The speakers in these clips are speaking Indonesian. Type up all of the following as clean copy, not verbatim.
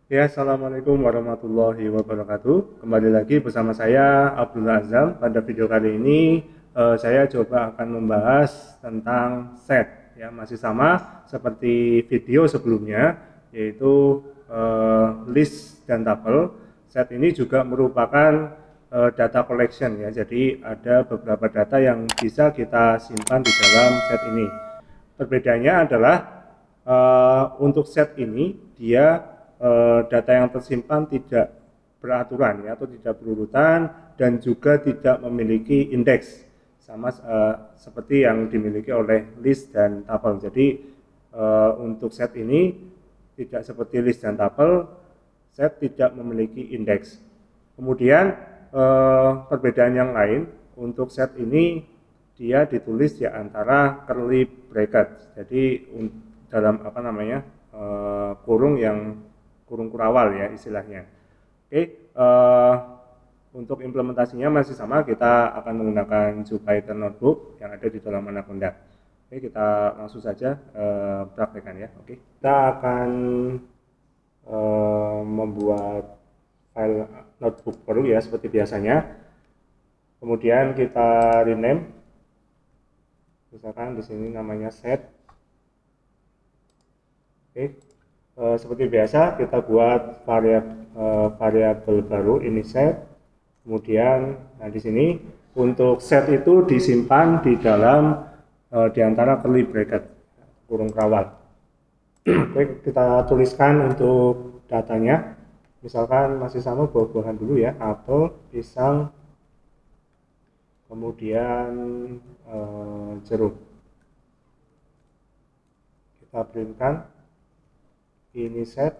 Ya, Assalamualaikum warahmatullahi wabarakatuh. Kembali lagi bersama saya Abdullah Azam. Pada video kali ini saya coba akan membahas tentang set. Ya, masih sama seperti video sebelumnya, yaitu list dan tuple. Set ini juga merupakan data collection ya. Jadi ada beberapa data yang bisa kita simpan di dalam set ini. Perbedaannya adalah untuk set ini dia data yang tersimpan tidak beraturan ya, atau tidak berurutan, dan juga tidak memiliki indeks sama seperti yang dimiliki oleh list dan tuple. Jadi untuk set ini tidak seperti list dan tuple, set tidak memiliki indeks. Kemudian perbedaan yang lain, untuk set ini dia ditulis di antara curly bracket. Jadi dalam kurung yang kurung kurawal ya istilahnya. Oke, untuk implementasinya masih sama, kita akan menggunakan Jupyter Notebook yang ada di dalam Anaconda. Oke, kita langsung saja praktekkan ya. Oke, kita akan membuat file notebook baru ya seperti biasanya. Kemudian kita rename, misalkan di sini namanya set. Oke. Seperti biasa kita buat variabel baru ini set. Kemudian di sini untuk set itu disimpan di dalam di antara curly bracket kurung kerawal. Oke, kita tuliskan untuk datanya. Misalkan masih sama buah-buahan dulu ya, apel, pisang, kemudian jeruk. Kita printkan ini set.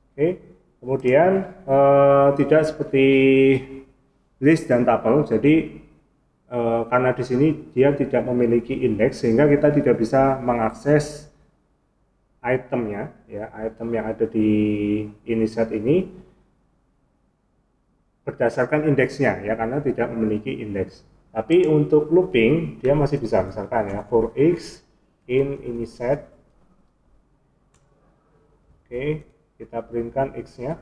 Oke, kemudian tidak seperti list dan tuple. Jadi karena di sini dia tidak memiliki indeks, sehingga kita tidak bisa mengakses itemnya ya, item yang ada di ini set ini berdasarkan indeksnya ya, karena tidak memiliki indeks. Tapi untuk looping dia masih bisa, misalkan ya for x ini set. Oke, kita printkan x-nya.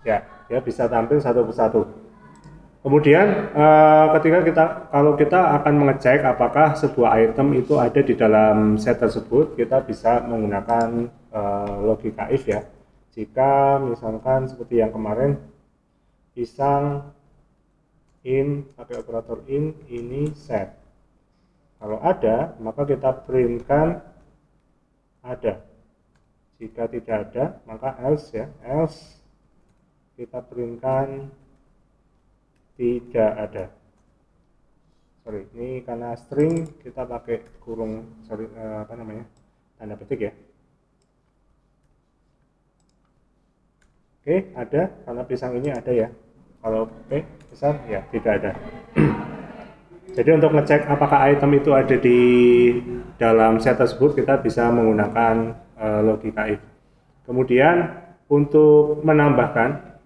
Ya, dia bisa tampil satu persatu. Kemudian kalau kita akan mengecek apakah sebuah item itu ada di dalam set tersebut, kita bisa menggunakan logika if ya. Jika misalkan seperti yang kemarin, pisang in pakai operator in ini set. Kalau ada, maka kita printkan ada. Jika tidak ada, maka else ya, else kita printkan tidak ada. Sorry, ini karena string kita pakai kurung, tanda petik ya. Oke, ada, karena pisang ini ada ya. Kalau besar ya tidak ada. Jadi untuk ngecek apakah item itu ada di dalam set tersebut, kita bisa menggunakan logika if. Kemudian untuk menambahkan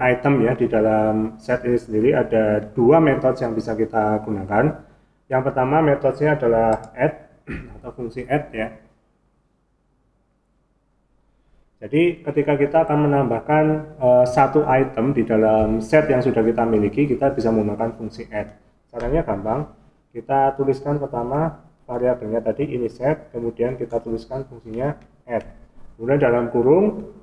item ya di dalam set ini sendiri, ada dua metode yang bisa kita gunakan. Yang pertama metodenya adalah add atau fungsi add ya. Jadi ketika kita akan menambahkan satu item di dalam set yang sudah kita miliki, kita bisa menggunakan fungsi add. Caranya gampang, kita tuliskan pertama variabelnya tadi ini set, kemudian kita tuliskan fungsinya add. Kemudian dalam kurung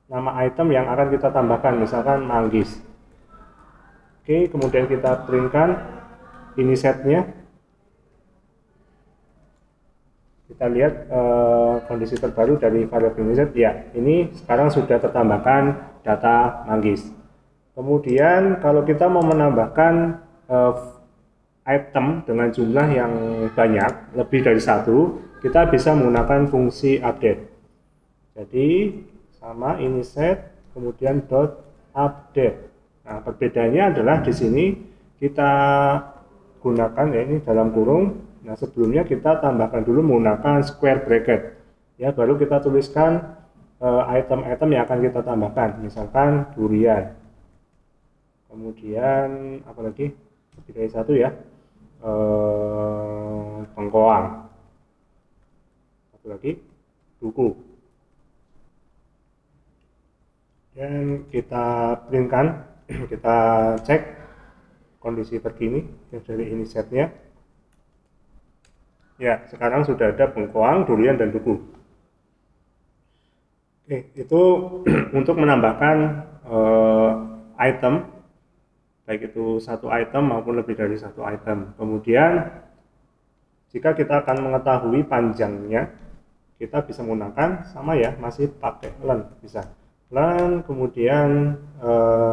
nama item yang akan kita tambahkan, misalkan manggis. Oke, kemudian kita printkan ini setnya. Kita lihat kondisi terbaru dari variabel ini set, ya ini sekarang sudah tertambahkan data manggis. Kemudian kalau kita mau menambahkan item dengan jumlah yang banyak, lebih dari satu, kita bisa menggunakan fungsi update. Jadi sama ini set, kemudian dot update. Nah, perbedaannya adalah di sini kita gunakan ya, ini dalam kurung. Nah, sebelumnya kita tambahkan dulu menggunakan square bracket ya, baru kita tuliskan item-item yang akan kita tambahkan, misalkan durian. kemudian apa lagi, lebih dari satu ya, bengkoang, satu lagi duku. Dan kita printkan, kita cek kondisi terkini dari ini setnya. Ya, sekarang sudah ada bengkoang, durian, dan duku. Oke, itu untuk menambahkan item, baik itu satu item maupun lebih dari satu item. Kemudian jika kita akan mengetahui panjangnya, kita bisa menggunakan sama ya, masih pakai len, bisa len, kemudian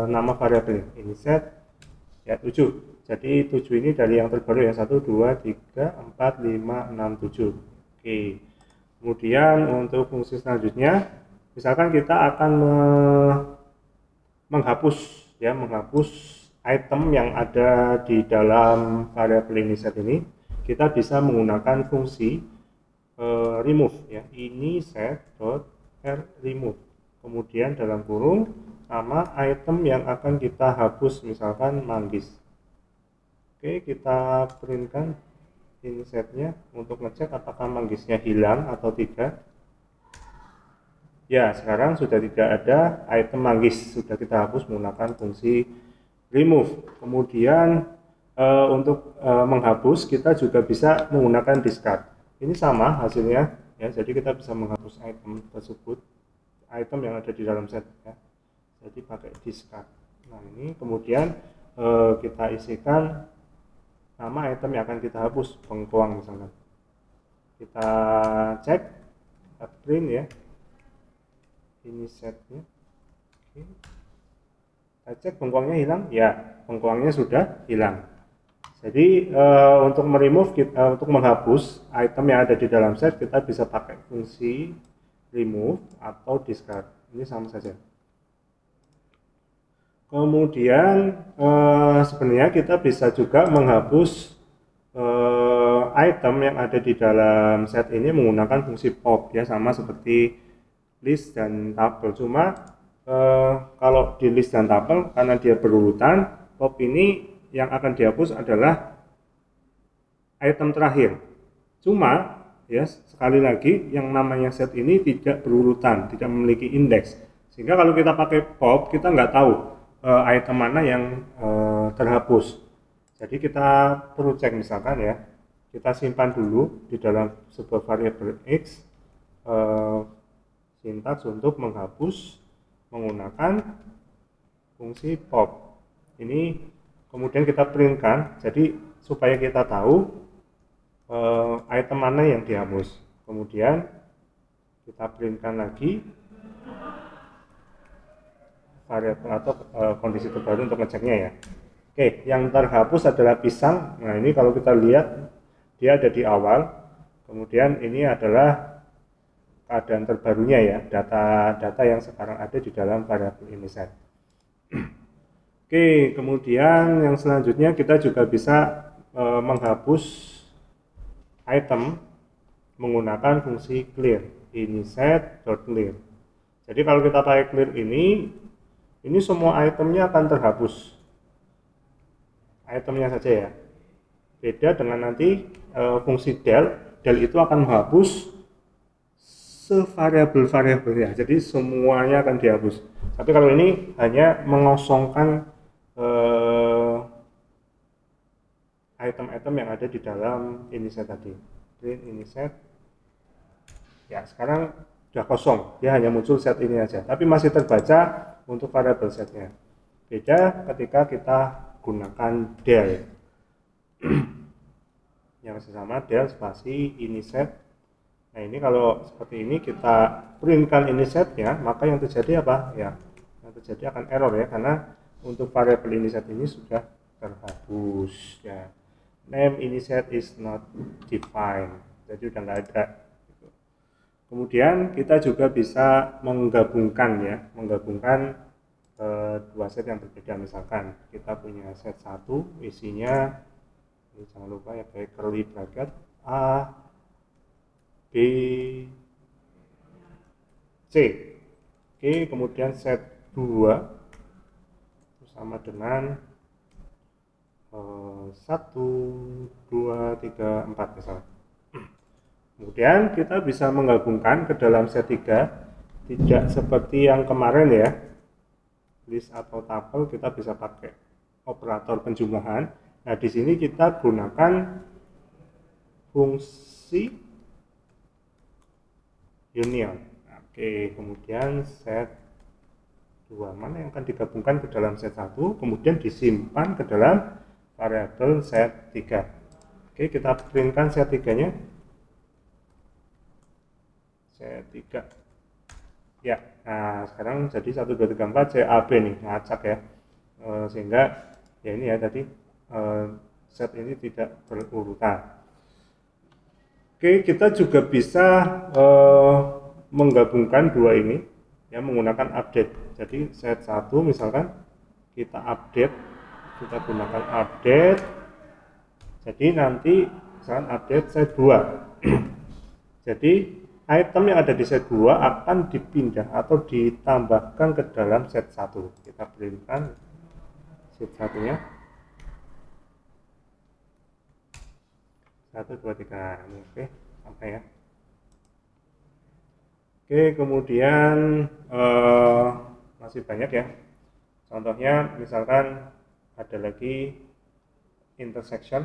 nama variabel ini set ya 7. Jadi 7 ini dari yang terbaru ya, 1, 2, 3, 4, 5, 6, 7. Oke. Kemudian untuk fungsi selanjutnya, misalkan kita akan menghapus ya, menghapus item yang ada di dalam variabel ini set ini, kita bisa menggunakan fungsi remove ya, ini set.remove. Kemudian dalam kurung sama item yang akan kita hapus, misalkan manggis. Oke, kita printkan insetnya untuk ngecek apakah manggisnya hilang atau tidak. Ya, sekarang sudah tidak ada item manggis, sudah kita hapus menggunakan fungsi remove. Kemudian untuk menghapus kita juga bisa menggunakan discard. Ini sama hasilnya ya, jadi kita bisa menghapus item tersebut, item yang ada di dalam set ya. Jadi pakai discard. Nah, ini kemudian kita isikan nama item yang akan kita hapus, bengkoang misalkan. Kita cek, kita print ya, ini setnya. Oke. Kita cek bengkoangnya hilang, ya bengkoangnya sudah hilang. Jadi untuk meremove, untuk menghapus item yang ada di dalam set, kita bisa pakai fungsi remove atau discard. Ini sama saja. Kemudian sebenarnya kita bisa juga menghapus item yang ada di dalam set ini menggunakan fungsi pop ya, sama seperti list dan tabel. Cuma kalau di list dan tabel karena dia berurutan, pop ini yang akan dihapus adalah item terakhir. Cuma ya, sekali lagi yang namanya set ini tidak berurutan, tidak memiliki indeks. Sehingga kalau kita pakai pop, kita nggak tahu item mana yang terhapus. Jadi kita perlu cek, misalkan ya, kita simpan dulu di dalam sebuah variabel x sintaks untuk menghapus menggunakan fungsi pop. Ini kemudian kita printkan, jadi supaya kita tahu item mana yang dihapus. Kemudian kita printkan lagi variabel atau kondisi terbaru untuk ngeceknya ya. Oke, yang terhapus adalah pisang. Nah, ini kalau kita lihat dia ada di awal. Kemudian ini adalah keadaan terbarunya ya, data yang sekarang ada di dalam variabel ini set. Oke, kemudian yang selanjutnya kita juga bisa menghapus item menggunakan fungsi clear, ini set.clear. Jadi kalau kita pakai clear ini semua itemnya akan terhapus, itemnya saja ya. Beda dengan nanti fungsi del itu akan menghapus sevariabel-variabelnya, jadi semuanya akan dihapus. Tapi kalau ini hanya mengosongkan item-item yang ada di dalam inset tadi. Print inset. Ya, sekarang sudah kosong, dia hanya muncul set ini aja, tapi masih terbaca untuk variabel setnya. Beda ketika kita gunakan del yang sesama del spasi ini set. Nah, ini kalau seperti ini kita printkan ini setnya, maka yang terjadi apa ya, yang terjadi akan error ya, karena untuk variabel ini set ini sudah terhapus ya. Name ini set is not defined, jadi udah nggak ada. Kemudian kita juga bisa menggabungkan ya, dua set yang berbeda. Misalkan kita punya set 1 isinya, ini jangan lupa ya, pakai curly bracket A, B, C. Oke, kemudian set 2 terus sama dengan 1, 2, 3, 4 misalnya. Kemudian kita bisa menggabungkan ke dalam set 3, tidak seperti yang kemarin ya, list atau tuple kita bisa pakai operator penjumlahan. Nah, di sini kita gunakan fungsi union. Oke, kemudian set 2 mana yang akan digabungkan ke dalam set 1, kemudian disimpan ke dalam variabel set 3. Oke, kita printkan set 3-nya. Set 3. Ya, nah sekarang jadi 1, 2, 3, 4 CAB nih, ngacak ya. Sehingga ya ini ya tadi set ini tidak berurutan. Oke, kita juga bisa menggabungkan dua ini ya menggunakan update. Jadi set 1 misalkan kita update, kita gunakan update. Jadi nanti misalkan update set 2. Jadi item yang ada di set 2 akan dipindah atau ditambahkan ke dalam set 1. Kita printkan set 1-nya. 1, 2, 3. Oke, sampai ya. Oke, kemudian masih banyak ya. Contohnya misalkan ada lagi intersection.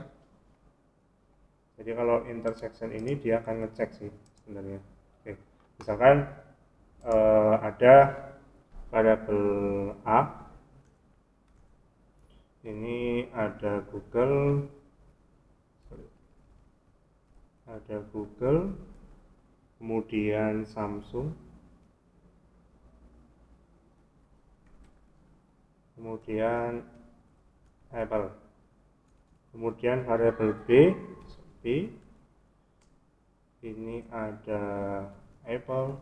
Jadi kalau intersection ini dia akan ngecek sih sebenarnya. Oke, misalkan ada variabel A, ini ada Google, kemudian Samsung, kemudian Apple, kemudian variabel B, ini ada Apple,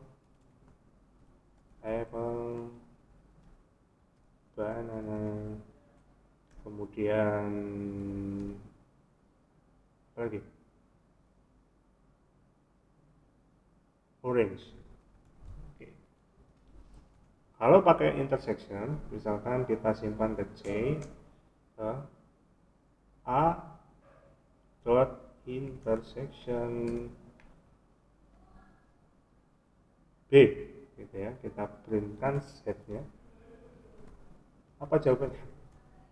banana, kemudian apa lagi, orange. Oke. Kalau pakai intersection, misalkan kita simpan ke C, ke A dot intersection B, gitu ya. Kita printkan setnya. Apa jawabannya?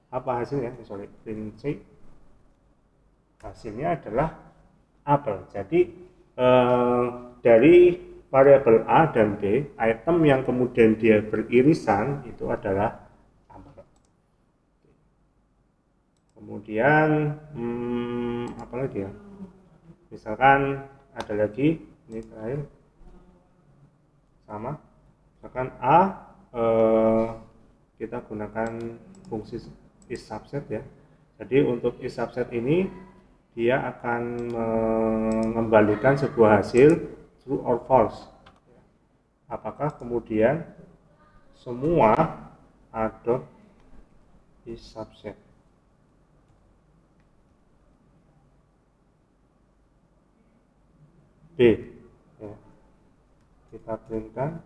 Apa hasilnya? Print C. Hasilnya adalah apel. Jadi dari variabel A dan B, item yang kemudian dia beririsan itu adalah apel. Kemudian apa lagi ya? Misalkan ada lagi, ini terakhir sama, misalkan A kita gunakan fungsi is subset ya. Jadi untuk is subset ini dia akan mengembalikan sebuah hasil true or false. Apakah kemudian semua ada is subset. B ya. Kita printkan,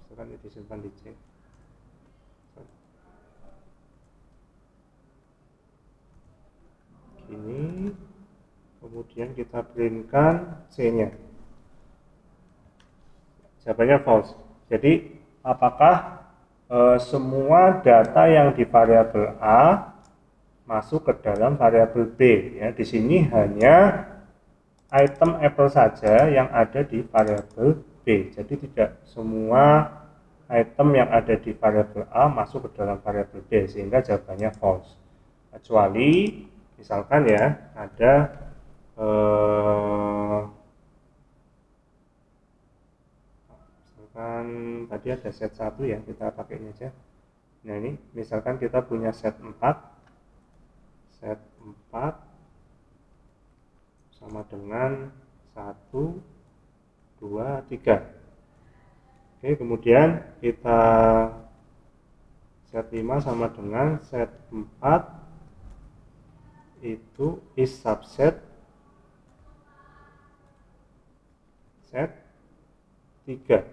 misalkan ini disimpan di C. Ini kemudian kita printkan C-nya. Jawabannya false. Jadi apakah semua data yang di variabel A masuk ke dalam variabel B ya? Di sini hanya item Apple saja yang ada di variabel B. Jadi tidak semua item yang ada di variabel A masuk ke dalam variabel B, sehingga jawabannya false. Kecuali misalkan ya ada misalkan tadi ada set 1 ya, kita pakai ini aja. Nah ini misalkan kita punya set 4 sama dengan 1, 2, 3. Oke, kemudian kita set 5 sama dengan set 4 itu is subset set 3.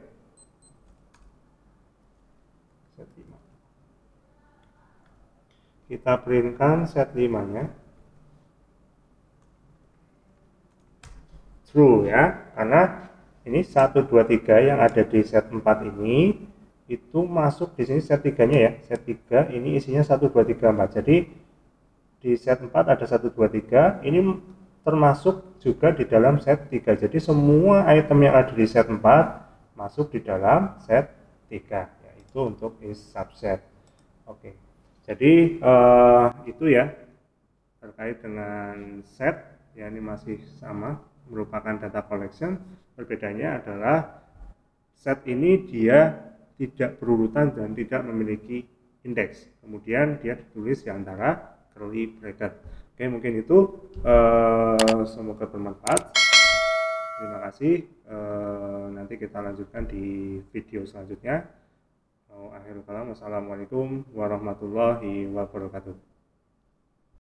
Set 5. kita printkan set 5-nya true ya, karena ini 1 2 3 yang ada di set 4 ini itu masuk di sini set 3-nya ya. Set 3 ini isinya 1 2 3 4. Jadi di set 4 ada 1 2 3, ini termasuk juga di dalam set 3. Jadi semua item yang ada di set 4 masuk di dalam set 3, yaitu untuk is subset. Oke. Jadi itu ya terkait dengan set ya, ini masih sama merupakan data collection. Perbedaannya adalah set ini dia tidak berurutan dan tidak memiliki indeks, kemudian dia ditulis di antara curly bracket. Oke, mungkin itu semoga bermanfaat. Terima kasih. Nanti kita lanjutkan di video selanjutnya. Akhirul kalam, wassalamualaikum warahmatullahi wabarakatuh.